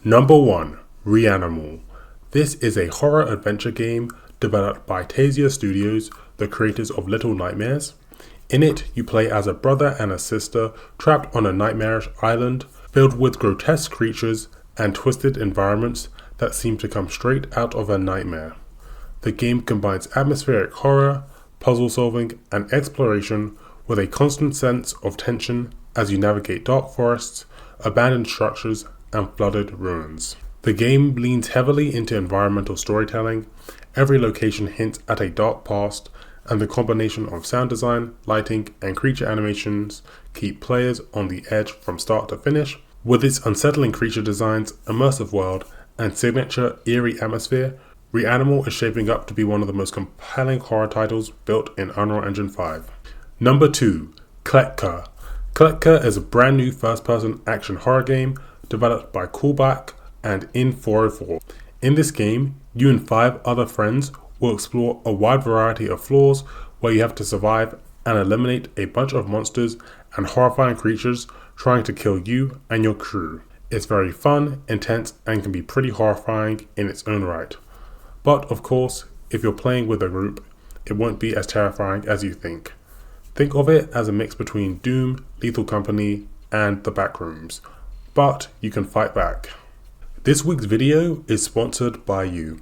Number 1. REANIMAL. This is a horror adventure game developed by Tasia Studios, the creators of Little Nightmares. In it, you play as a brother and a sister trapped on a nightmarish island filled with grotesque creatures and twisted environments that seem to come straight out of a nightmare. The game combines atmospheric horror, puzzle solving, and exploration with a constant sense of tension as you navigate dark forests, abandoned structures, and flooded ruins. The game leans heavily into environmental storytelling. Every location hints at a dark past, and the combination of sound design, lighting, and creature animations keep players on the edge from start to finish. With its unsettling creature designs, immersive world, and signature eerie atmosphere, REANIMAL is shaping up to be one of the most compelling horror titles built in Unreal Engine 5. Number 2. KLETKA. KLETKA is a brand new first-person action horror game developed by Callback and In404. In this game, you and 5 other friends will explore a wide variety of floors where you have to survive and eliminate a bunch of monsters and horrifying creatures trying to kill you and your crew. It's very fun, intense, and can be pretty horrifying in its own right. But of course, if you're playing with a group, it won't be as terrifying as you think. Think of it as a mix between Doom, Lethal Company, and The Backrooms, but you can fight back. This week's video is sponsored by you.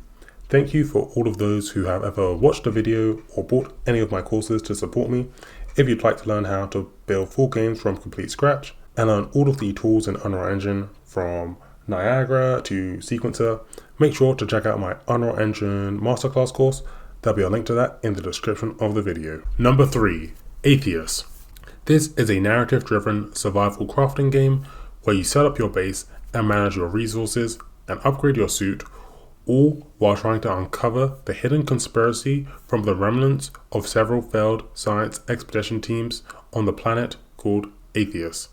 Thank you for all of those who have ever watched a video or bought any of my courses to support me. If you'd like to learn how to build full games from complete scratch and learn all of the tools in Unreal Engine from Niagara to Sequencer, make sure to check out my Unreal Engine Masterclass course. There'll be a link to that in the description of the video. Number 3. AETHUS. This is a narrative-driven survival crafting game where you set up your base and manage your resources and upgrade your suit, all while trying to uncover the hidden conspiracy from the remnants of several failed science expedition teams on the planet called AETHUS.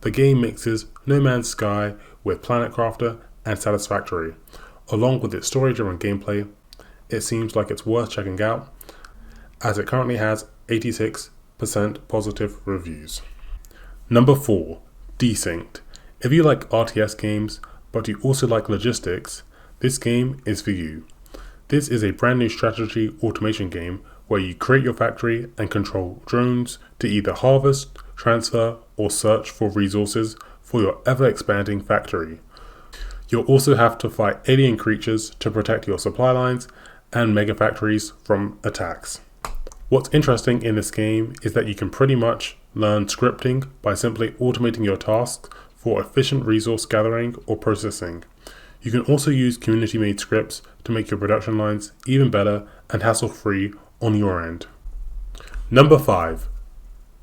The game mixes No Man's Sky with Planet Crafter and Satisfactory. Along with its story-driven gameplay, it seems like it's worth checking out, as it currently has 86% positive reviews. Number 4. Desynced. If you like RTS games, but you also like logistics, this game is for you. This is a brand new strategy automation game where you create your factory and control drones to either harvest, transfer, or search for resources for your ever-expanding factory. You'll also have to fight alien creatures to protect your supply lines and mega factories from attacks. What's interesting in this game is that you can pretty much learn scripting by simply automating your tasks for efficient resource gathering or processing. You can also use community-made scripts to make your production lines even better and hassle-free on your end. Number 5.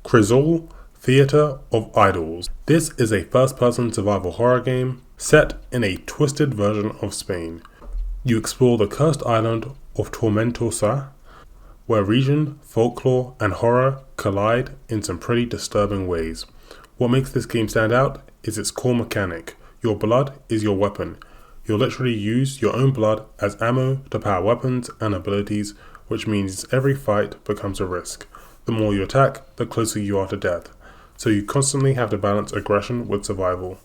Crisol, Theater of Idols. This is a first-person survival horror game set in a twisted version of Spain. You explore the cursed island of Tormentosa, where region, folklore, and horror collide in some pretty disturbing ways. What makes this game stand out is its core mechanic. Your blood is your weapon. You'll literally use your own blood as ammo to power weapons and abilities, which means every fight becomes a risk. The more you attack, the closer you are to death. So you constantly have to balance aggression with survival.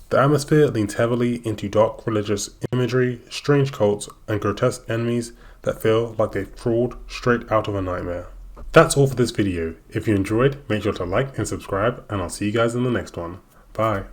The atmosphere leans heavily into dark religious imagery, strange cults, and grotesque enemies that feel like they've crawled straight out of a nightmare. That's all for this video. If you enjoyed, make sure to like and subscribe, and I'll see you guys in the next one. Bye.